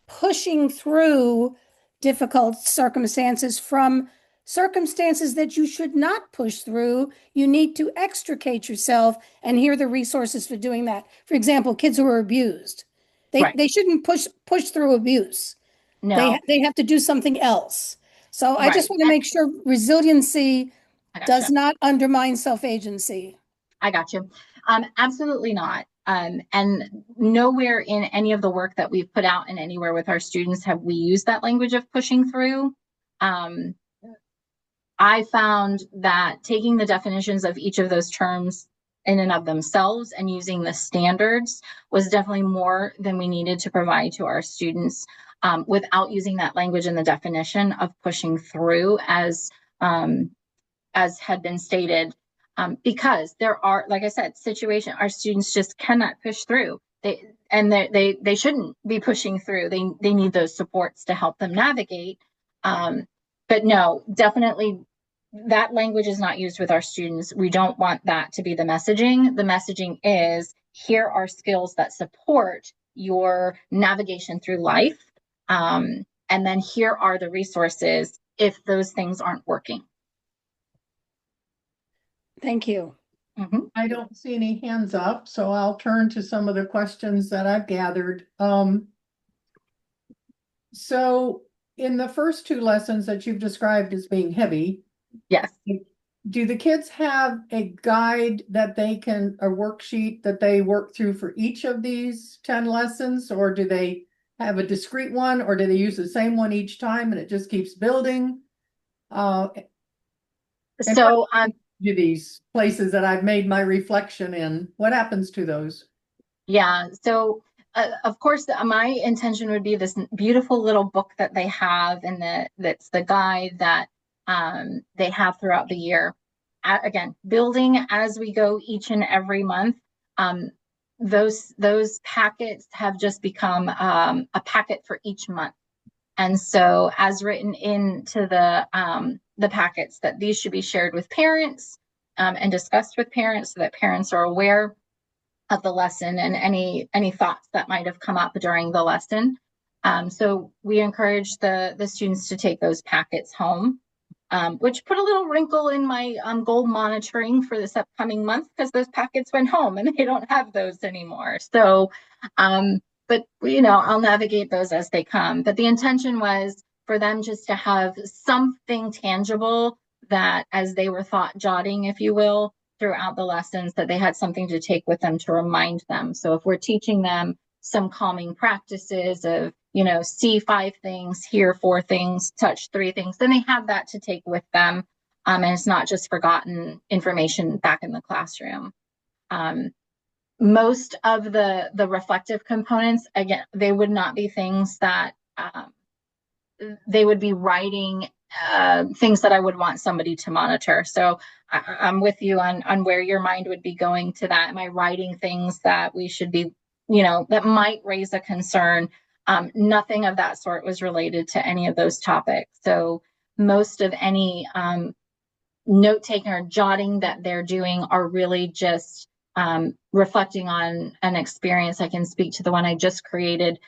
pushing through difficult circumstances from circumstances that you should not push through. You need to extricate yourself, and here are the resources for doing that. For example, kids who are abused, they shouldn't push through abuse. No, They have to do something else. So I just right. want to make sure resiliency does Gotcha. not undermine self-agency. I got you. Absolutely not. And nowhere in any of the work that we've put out and anywhere with our students have we used that language of pushing through. I found that taking the definitions of each of those terms in and of themselves and using the standards was definitely more than we needed to provide to our students, without using that language in the definition of pushing through as had been stated. Because there are, like I said, our students just cannot push through. They shouldn't be pushing through. They need those supports to help them navigate. But no, definitely that language is not used with our students. We don't want that to be the messaging. The messaging is, here are skills that support your navigation through life. And then here are the resources if those things aren't working. Thank you. Mm-hmm. I don't see any hands up, so I'll turn to some of the questions that I've gathered. So in the first 2 lessons that you've described as being heavy, Yes. do the kids have a guide that a worksheet that they work through for each of these 10 lessons, or do they have a discrete one, or do they use the same one each time and it just keeps building? So do these places that I've made my reflection in, what happens to those? yeah, so of course my intention would be this beautiful little book that they have, and that's the guide that they have throughout the year. Again, building as we go each and every month. Those packets have just become a packet for each month. And so as written into the packets, that these should be shared with parents and discussed with parents so that parents are aware of the lesson and any thoughts that might have come up during the lesson. So we encourage the students to take those packets home, which put a little wrinkle in my goal monitoring for this upcoming month, because those packets went home and they don't have those anymore. So, but I'll navigate those as they come. But the intention was for them just to have something tangible that, as they were thought jotting, if you will, throughout the lessons, that they had something to take with them to remind them. So if we're teaching them some calming practices of, see 5 things, hear 4 things, touch 3 things, then they have that to take with them. And it's not just forgotten information back in the classroom. Most of the reflective components, again, they would not be things that they would be writing things that I would want somebody to monitor. So I'm with you on where your mind would be going to that. Am I writing things that we should be, that might raise a concern? Nothing of that sort was related to any of those topics. So most of any note taking or jotting that they're doing are really just reflecting on an experience. I can speak to the one I just created,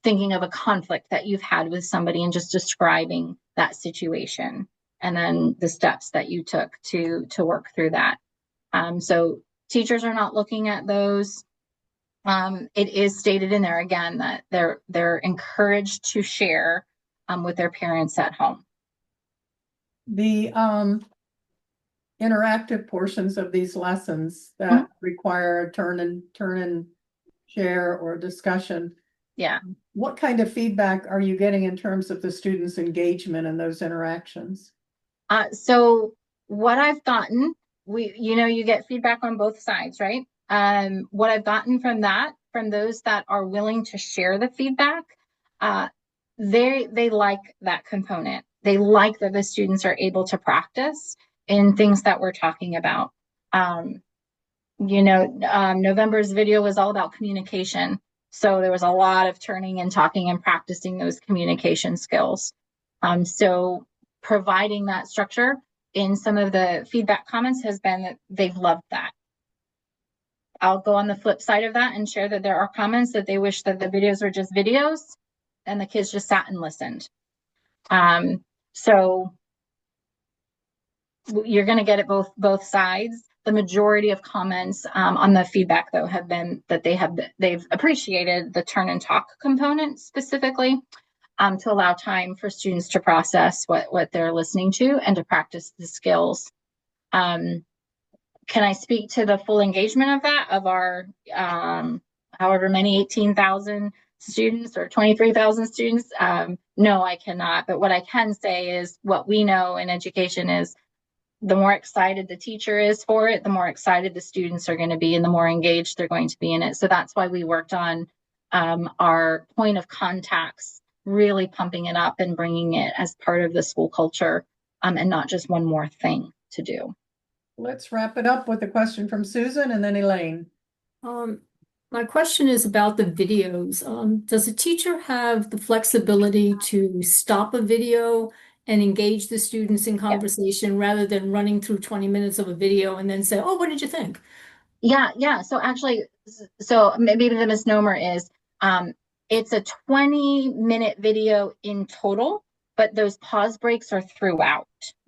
thinking of a conflict that you've had with somebody and just describing that situation, and then the steps that you took to work through that. So teachers are not looking at those. It is stated in there again that they're encouraged to share with their parents at home. The interactive portions of these lessons that require a turn and share or discussion. Yeah. What kind of feedback are you getting in terms of the students' engagement in those interactions? So what I've gotten, you get feedback on both sides, right? What I've gotten from those that are willing to share the feedback, they like that component. They like that the students are able to practice in things that we're talking about. November's video was all about communication. So there was a lot of turning and talking and practicing those communication skills. So providing that structure in some of the feedback comments has been that they've loved that. I'll go on the flip side of that and share that there are comments that they wish that the videos were just videos and the kids just sat and listened. So you're going to get it both sides. The majority of comments on the feedback, though, have been that they've appreciated the turn and talk component specifically, to allow time for students to process what they're listening to and to practice the skills. Can I speak to the full engagement of that, of our however many 18,000 students or 23,000 students? No, I cannot. But what I can say is what we know in education is the more excited the teacher is for it, the more excited the students are going to be and the more engaged they're going to be in it. So that's why we worked on our point of contacts, really pumping it up and bringing it as part of the school culture, and not just one more thing to do. Let's wrap it up with a question from Susan and then Elaine. My question is about the videos. Does a teacher have the flexibility to stop a video and engage the students in conversation rather than running through 20 minutes of a video and then say, oh, what did you think? Yeah. So actually, maybe the misnomer is it's a 20-minute video in total, but those pause breaks are throughout.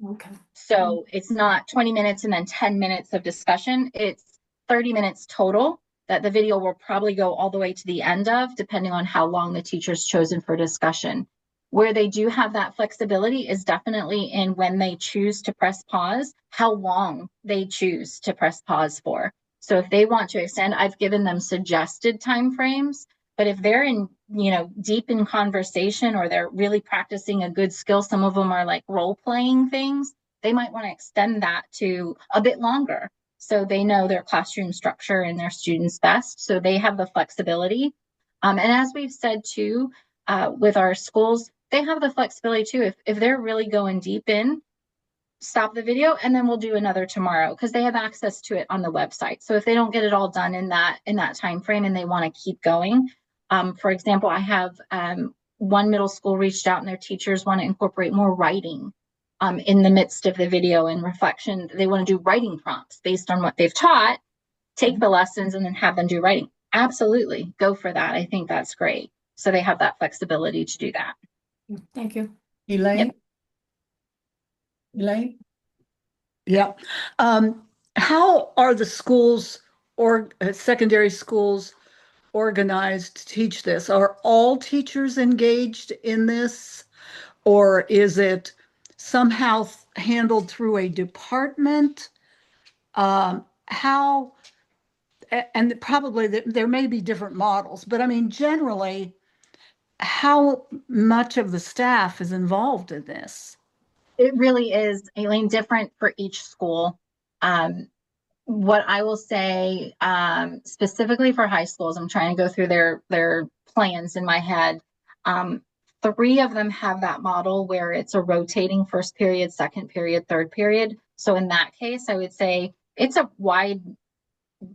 Okay. So it's not 20 minutes and then 10 minutes of discussion. It's 30 minutes total that the video will probably go all the way to the end of, depending on how long the teacher's chosen for discussion. Where they do have that flexibility is definitely in when they choose to press pause, how long they choose to press pause for. So if they want to extend, I've given them suggested timeframes, but if they're in, deep in conversation or they're really practicing a good skill, some of them are like role-playing things, they might want to extend that to a bit longer. So they know their classroom structure and their students best. So they have the flexibility. And as we've said too, with our schools, they have the flexibility too. If they're really going deep in, stop the video and then we'll do another tomorrow because they have access to it on the website. So if they don't get it all done in that time frame and they want to keep going, for example, I have one middle school reached out and their teachers want to incorporate more writing in the midst of the video and reflection. They want to do writing prompts based on what they've taught, take the lessons and then have them do writing. Absolutely, go for that. I think that's great. So they have that flexibility to do that. Thank you. Elaine? Yep. Elaine? Yeah. How are the schools or secondary schools organized to teach this? Are all teachers engaged in this, or is it somehow handled through a department? How, and probably there may be different models, but I mean, generally, how much of the staff is involved in this? It really is, Elaine, different for each school. What I will say, specifically for high schools, I'm trying to go through their plans in my head. 3 of them have that model where it's a rotating first period, second period, third period. So in that case, I would say it's a wide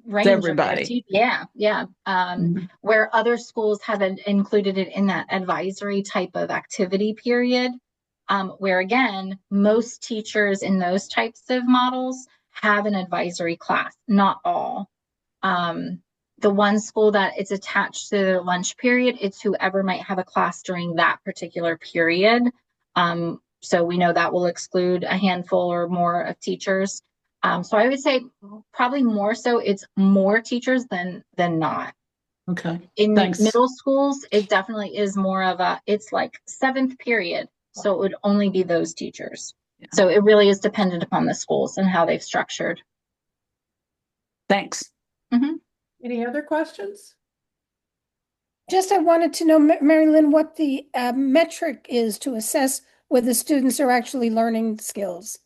range of everybody. yeah. Where other schools have included it in that advisory type of activity period, where again, most teachers in those types of models have an advisory class, not all. The one school that it's attached to their lunch period, it's whoever might have a class during that particular period. So we know that will exclude a handful or more of teachers. So I would say probably more so it's more teachers than not. Okay. In Thanks. middle schools, it definitely is more of it's like 7th period. So it would only be those teachers. Yeah. So it really is dependent upon the schools and how they've structured. Thanks. Any other questions? Just I wanted to know, Mary Lynn, what the metric is to assess whether students are actually learning skills.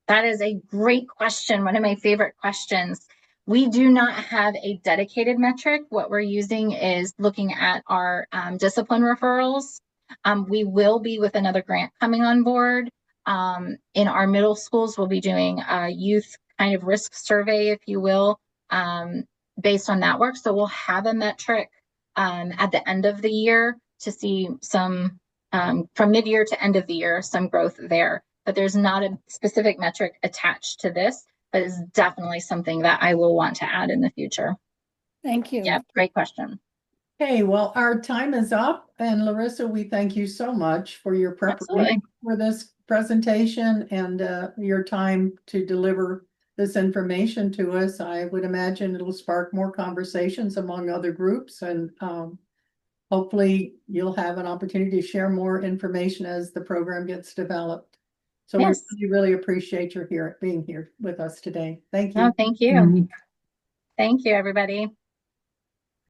That is a great question. One of my favorite questions. We do not have a dedicated metric. What we're using is looking at our discipline referrals. We will be with another grant coming on board. In our middle schools, we'll be doing a youth kind of risk survey, if you will, based on that work. So we'll have a metric at the end of the year to see some, from mid-year to end of the year, some growth there. But there's not a specific metric attached to this, but it's definitely something that I will want to add in the future. Thank you. Yeah, great question. Okay, well, our time is up, and Larissa, we thank you so much for your preparation for this presentation and your time to deliver this information to us. I would imagine it'll spark more conversations among other groups, and hopefully you'll have an opportunity to share more information as the program gets developed. So Yes. we really appreciate your being here with us today. Thank you. No, thank you. Thank you, everybody.